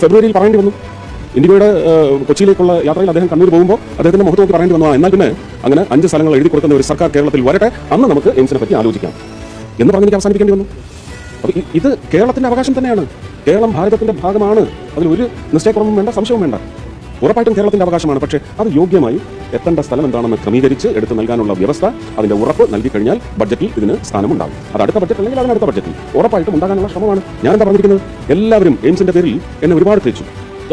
ഫെബ്രുവരിയിൽ പറയേണ്ടി വന്നു. ഇന്ത്യയുടെ കൊച്ചിയിലേക്കുള്ള യാത്രയിൽ അദ്ദേഹം കണ്ണൂർ പോകുമ്പോൾ അദ്ദേഹത്തിന്റെ മുഖത്ത് നോക്കി പറയേണ്ടി വന്നതാണ്, എന്നാൽ പിന്നെ അങ്ങനെ 5 സ്ഥലങ്ങൾ എഴുതി കൊടുക്കുന്ന ഒരു സർക്കാർ കേരളത്തിൽ വരട്ടെ, അന്ന് നമുക്ക് എയിംസിനെ പറ്റി ആലോചിക്കാം എന്ന് പറഞ്ഞ് എനിക്ക് അവസാനിപ്പിക്കേണ്ടി വന്നു. അപ്പോൾ ഇത് കേരളത്തിന്റെ അവകാശം തന്നെയാണ്. കേരളം ഭാരതത്തിന്റെ ഭാഗമാണ്. അതിലൊരു നിശ്ചയക്കുറവും വേണ്ട, സംശയവും വേണ്ട. ഉറപ്പായിട്ടും കേരളത്തിന്റെ അവകാശമാണ്. പക്ഷേ അത് യോഗ്യമായി എത്തേണ്ട സ്ഥലം എന്താണെന്ന് ക്രമീകരിച്ച് എടുത്ത് നൽകാനുള്ള വ്യവസ്ഥ, അതിന്റെ ഉറപ്പ് നൽകി കഴിഞ്ഞാൽ ബഡ്ജറ്റിൽ ഇതിന് സ്ഥാനമുണ്ടാകും. അത് അടുത്ത ബഡ്ജറ്റ് അല്ലെങ്കിൽ അതിനടുത്ത ബഡ്ജറ്റിൽ ഉറപ്പായിട്ടും ഉണ്ടാകാനുള്ള ശ്രമമാണ്. ഞാനെന്താ പറഞ്ഞിരിക്കുന്നത്, എല്ലാവരും എയിംസിന്റെ പേരിൽ എന്നെ ഒരുപാട് തേച്ചു.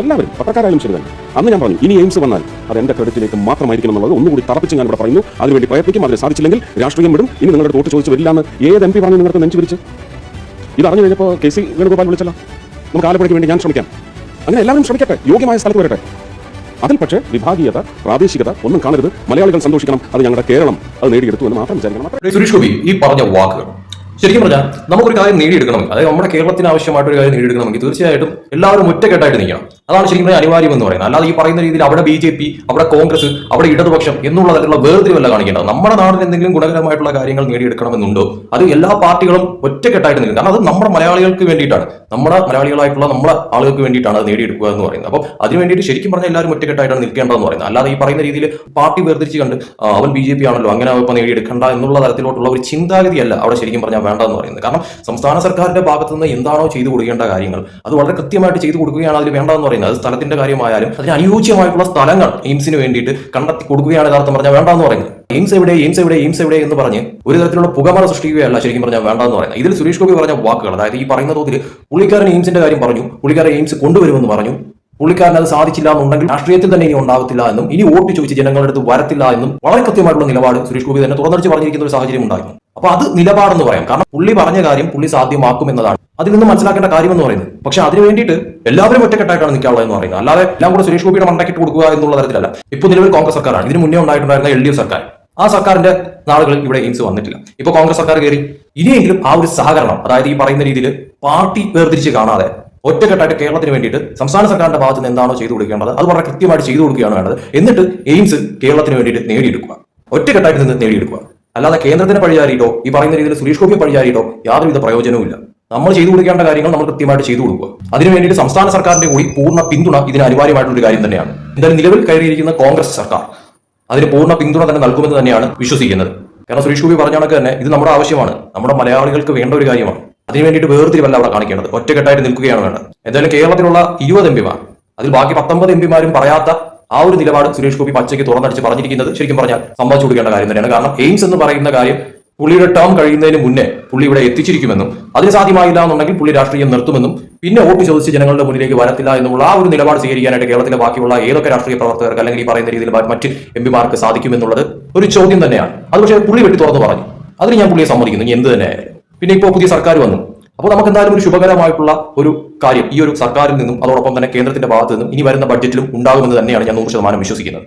എല്ലാവരും, പത്രക്കാരായാലും ശരി തന്നെ. അന്ന് ഞാൻ പറഞ്ഞു, ഇനി എയിംസ് വന്നാൽ അത് എന്റെ ക്രെഡിറ്റിലേക്ക് മാത്രമായിരിക്കും എന്നുള്ളത് ഒന്നുകൂടി തറപ്പിച്ച് ഞാൻ ഇവിടെ പറയുന്നു. അതിനുവേണ്ടി പ്രയത്നിക്കും. അതിന് സാധിച്ചില്ലെങ്കിൽ രാഷ്ട്രീയം വിടും. ഇനി നിങ്ങളുടെ വോട്ട് ചോദിച്ചു വരില്ല എന്ന് ഏത് MP പറഞ്ഞു നിങ്ങൾക്ക് നെഞ്ചു വിരിച്ച്? ഇതറിഞ്ഞു കഴിഞ്ഞപ്പോൾ KC വേണുഗോപാൽ വിളിച്ചല്ലോ, നമുക്ക് ആലപ്പുഴയ്ക്ക് വേണ്ടി ഞാൻ ശ്രമിക്കാം. അങ്ങനെ എല്ലാവരും ശ്രമിക്കട്ടെ, യോഗ്യമായ സ്ഥലത്ത് വരട്ടെ. അതിൽ പക്ഷേ വിഭാഗീയത, പ്രാദേശികത ഒന്നും കാണരുത്. മലയാളികൾ സന്തോഷിക്കണം. അത് ഞങ്ങളുടെ കേരളം അത് നേടിയെടുത്തു എന്ന് മാത്രം വിചാരിക്കണം. സുരേഷ് ഗോപി ഈ പറഞ്ഞ വാക്കുകൾ ശരിക്കും പറഞ്ഞാൽ നമുക്കൊരു കാര്യം നേടിയെടുക്കണമെങ്കിൽ, അതായത് നമ്മുടെ കേരളത്തിന് ആവശ്യമായിട്ടൊരു കാര്യം നേടിയെടുക്കണമെങ്കിൽ തീർച്ചയായിട്ടും എല്ലാവരും ഒറ്റക്കെട്ടായിട്ട് നിൽക്കണം. അതാണ് ശരിക്കും പറഞ്ഞാൽ അനിവാര്യം എന്ന് പറയുന്നത്. അല്ലാതെ ഈ പറയുന്ന രീതിയിൽ അവിടെ BJP, അവിടെ കോൺഗ്രസ്, അവിടെ ഇടതുപക്ഷം എന്നുള്ള തരത്തിലുള്ള വേർതിരിവല്ല കാണിക്കേണ്ടത്. നമ്മുടെ നാടിന് എന്തെങ്കിലും ഗുണകരമായിട്ടുള്ള കാര്യങ്ങൾ നേടിയെടുക്കണമെന്നുണ്ടോ അത് എല്ലാ പാർട്ടികളും ഒറ്റക്കെട്ടായിട്ട് നിൽക്കും. കാരണം അത് നമ്മുടെ മലയാളികൾക്ക് വേണ്ടിയിട്ടാണ്, നമ്മുടെ മലയാളികളായിട്ടുള്ള നമ്മുടെ ആളുകൾക്ക് വേണ്ടിയിട്ടാണ് അത് നേടിയെടുക്കുക എന്ന് പറയുന്നത്. അപ്പോൾ അതിന് വേണ്ടിയിട്ട് ശരിക്കും പറഞ്ഞാൽ എല്ലാവരും ഒറ്റക്കെട്ടായിട്ടാണ് നിൽക്കേണ്ടതെന്ന് പറയുന്നത്. അല്ലാതെ ഈ പറയുന്ന രീതിയിൽ പാർട്ടി വേർതിരിച്ച് കണ്ട് അവൻ BJP ആണല്ലോ അങ്ങനെ ഇപ്പം നേടിയെടുക്കേണ്ട എന്നുള്ള തരത്തിലോട്ടുള്ള ഒരു ചിന്താഗതിയല്ല അവിടെ ശരിക്കും പറഞ്ഞാൽ വേണ്ടതെന്ന് പറയുന്നത്. കാരണം സംസ്ഥാന സർക്കാരിന്റെ ഭാഗത്തു നിന്ന് എന്താണോ ചെയ്തു കൊടുക്കേണ്ട കാര്യങ്ങൾ അത് വളരെ കൃത്യമായിട്ട് ചെയ്തു കൊടുക്കുകയാണ് അതിൽ വേണ്ടതെന്ന് പറയുന്നത്. അത് സ്ഥലത്തിന്റെ കാര്യമായാലും അതിന് അനുയോജ്യമായിട്ടുള്ള സ്ഥലങ്ങൾ എയിംസിന് വേണ്ടിയിട്ട് കണ്ടെത്തി കൊടുക്കുകയാണ് യഥാർത്ഥം പറഞ്ഞാൽ വേണ്ടെന്ന് പറയുന്നത്. എയിംസ് എവിടെ, എയിംസ് എവിടെ, എയിംസ് എവിടെ എന്ന് പറഞ്ഞ് ഒരു തരത്തിലുള്ള പുകമറ സൃഷ്ടിക്കുകയല്ല ശരിക്കും പറഞ്ഞാൽ വേണ്ടെന്ന് പറയുന്നത്. ഇതിൽ സുരേഷ് ഗോപി പറഞ്ഞ വാക്കുകൾ, അതായത് ഈ പറയുന്ന തോതിൽ പുള്ളിക്കാരൻ എയിംസിന്റെ കാര്യം പറഞ്ഞു, പുള്ളിക്കാരൻ എയിംസ് കൊണ്ടുവരുമെന്ന് പറഞ്ഞു, പുള്ളിക്കാരൻ അത് സാധിച്ചില്ല എന്നുണ്ടെങ്കിൽ രാഷ്ട്രീയത്തിൽ തന്നെ ഇനി ഉണ്ടാവത്തില്ല എന്നും ഇനി വോട്ട് ചോദിച്ച് ജനങ്ങളുടെ അടുത്ത് വരത്തില്ല എന്നും വളരെ കൃത്യമായിട്ടുള്ള നിലപാട് സുരേഷ് ഗോപി തന്നെ തുറന്നടിച്ച് പറഞ്ഞിരിക്കുന്ന ഒരു സാഹചര്യം ഉണ്ടായിരുന്നു. അപ്പൊ അത് നിലപാടെന്ന് പറയാം. കാരണം പുള്ളി പറഞ്ഞ കാര്യം പുള്ളി സാധ്യമാക്കും എന്നതാണ് അതിൽ നിന്ന് മനസ്സിലാക്കേണ്ട കാര്യം എന്ന് പറയുന്നത്. പക്ഷെ അതിന് വേണ്ടിയിട്ട് എല്ലാവരും ഒറ്റക്കെട്ടായിട്ടാണ് നിൽക്കാനുള്ളത് എന്ന് പറയുന്നത്. അല്ലാതെ എല്ലാം കൂടെ സുരേഷ് ഗോപിയുടെ മണ്ടക്കിട്ട് കൊടുക്കുക എന്നുള്ള തരത്തിലല്ല. ഇപ്പോൾ നിലവിൽ കോൺഗ്രസ് സർക്കാരാണ്. ഇതിന് മുന്നേ ഉണ്ടായിട്ടുണ്ടായിരുന്ന LDF സർക്കാർ, ആ സർക്കാരിന്റെ നാളുകളിൽ ഇവിടെ എയിംസ് വന്നിട്ടില്ല. ഇപ്പൊ കോൺഗ്രസ് സർക്കാർ കയറി. ഇനിയെങ്കിലും ആ ഒരു സഹകരണം, അതായത് ഈ പറയുന്ന രീതിയിൽ പാർട്ടി വേർതിരിച്ച് കാണാതെ ഒറ്റക്കെട്ടായിട്ട് കേരളത്തിന് വേണ്ടിയിട്ട് സംസ്ഥാന സർക്കാരിന്റെ ഭാഗത്ത് നിന്ന് എന്താണോ ചെയ്തു കൊടുക്കേണ്ടത് അത് വളരെ കൃത്യമായിട്ട് ചെയ്തു കൊടുക്കുകയാണ് വേണ്ടത്. എന്നിട്ട് എയിംസ് കേരളത്തിന് വേണ്ടിയിട്ട് നേടിയെടുക്കുക, ഒറ്റക്കെട്ടായിട്ട് നിന്ന് നേടിയെടുക്കുക. അല്ലാതെ കേന്ദ്രത്തിന് പഴിചാരിയിട്ടോ ഈ പറയുന്ന രീതിയിൽ സുരേഷ് ഗോപിയെ പഴിചാരിയിട്ടോ യാതൊരുവിധ പ്രയോജനവും ഇല്ല. നമ്മൾ ചെയ്തു കൊടുക്കേണ്ട കാര്യങ്ങൾ നമ്മൾ കൃത്യമായിട്ട് ചെയ്തു കൊടുക്കുക. അതിനു വേണ്ടിയിട്ട് സംസ്ഥാന സർക്കാരിന്റെ കൂടി പൂർണ്ണ പിന്തുണ ഇതിന് അനിവാര്യമായിട്ടുള്ള ഒരു കാര്യം തന്നെയാണ്. എന്തായാലും നിലവിൽ കയറിയിരിക്കുന്ന കോൺഗ്രസ് സർക്കാർ അതിന് പൂർണ്ണ പിന്തുണ തന്നെ നൽകുമെന്ന് തന്നെയാണ് വിശ്വസിക്കുന്നത്. കാരണം സുരേഷ് ഗോപി പറഞ്ഞ കണക്ക് തന്നെ ഇത് നമ്മുടെ ആവശ്യമാണ്, നമ്മുടെ മലയാളികൾക്ക് വേണ്ട ഒരു കാര്യമാണ്. അതിന് വേണ്ടിയിട്ട് വേർതിരിവല്ല അവിടെ കാണിക്കേണ്ടത്, ഒറ്റക്കെട്ടായിട്ട് നിൽക്കുകയാണ് വേണ്ടത്. എന്തായാലും കേരളത്തിലുള്ള 20 MP അതിൽ ബാക്കി 19 MP പറയാത്ത ആ ഒരു നിലപാട് സുരേഷ് ഗോപി പച്ചയ്ക്ക് തുറന്നടിച്ച് പറഞ്ഞിരിക്കുന്നത് ശരിക്കും പറഞ്ഞാൽ സമ്മതിച്ചു കൊടുക്കേണ്ട കാര്യം തന്നെയാണ്. കാരണം എയിംസ് എന്ന് പറയുന്ന കാര്യം പുള്ളിയുടെ ടേം കഴിയുന്നതിന് മുന്നേ പുള്ളി ഇവിടെ എത്തിച്ചിരിക്കുമെന്നും അതിന് സാധ്യമായില്ല എന്നുണ്ടെങ്കിൽ പുള്ളി രാഷ്ട്രീയം നിർത്തുമെന്നും പിന്നെ വോട്ട് ചോദിച്ച് ജനങ്ങളുടെ മുന്നിലേക്ക് വരത്തില്ല എന്നുള്ള ആ ഒരു നിലപാട് സ്വീകരിക്കാനായിട്ട് കേരളത്തിലെ ബാക്കിയുള്ള ഏതൊക്കെ രാഷ്ട്രീയ പ്രവർത്തകർക്ക് അല്ലെങ്കിൽ ഈ പറയുന്ന രീതിയിൽ മറ്റ് MP സാധിക്കുമെന്നുള്ളത് ഒരു ചോദ്യം തന്നെയാണ്. അത് പക്ഷേ പുള്ളി വെട്ടി തുറന്നു പറഞ്ഞു. അതിന് ഞാൻ പുള്ളിയെ സമ്മതിക്കുന്നു, ഇനി എന്ത് തന്നെ ആയാലും. പിന്നെ ഇപ്പോൾ പുതിയ സർക്കാർ വന്നു. അപ്പോൾ നമുക്ക് എന്തായാലും ഒരു ശുഭകരമായിട്ടുള്ള ഒരു കാര്യം ഈ ഒരു സർക്കാരിൽ നിന്നും അതോടൊപ്പം തന്നെ കേന്ദ്രത്തിന്റെ ഭാഗത്തു നിന്നും ഇനി വരുന്ന ബഡ്ജറ്റിലും ഉണ്ടാകുമെന്ന് തന്നെയാണ് ഞാൻ 100% വിശ്വസിക്കുന്നത്.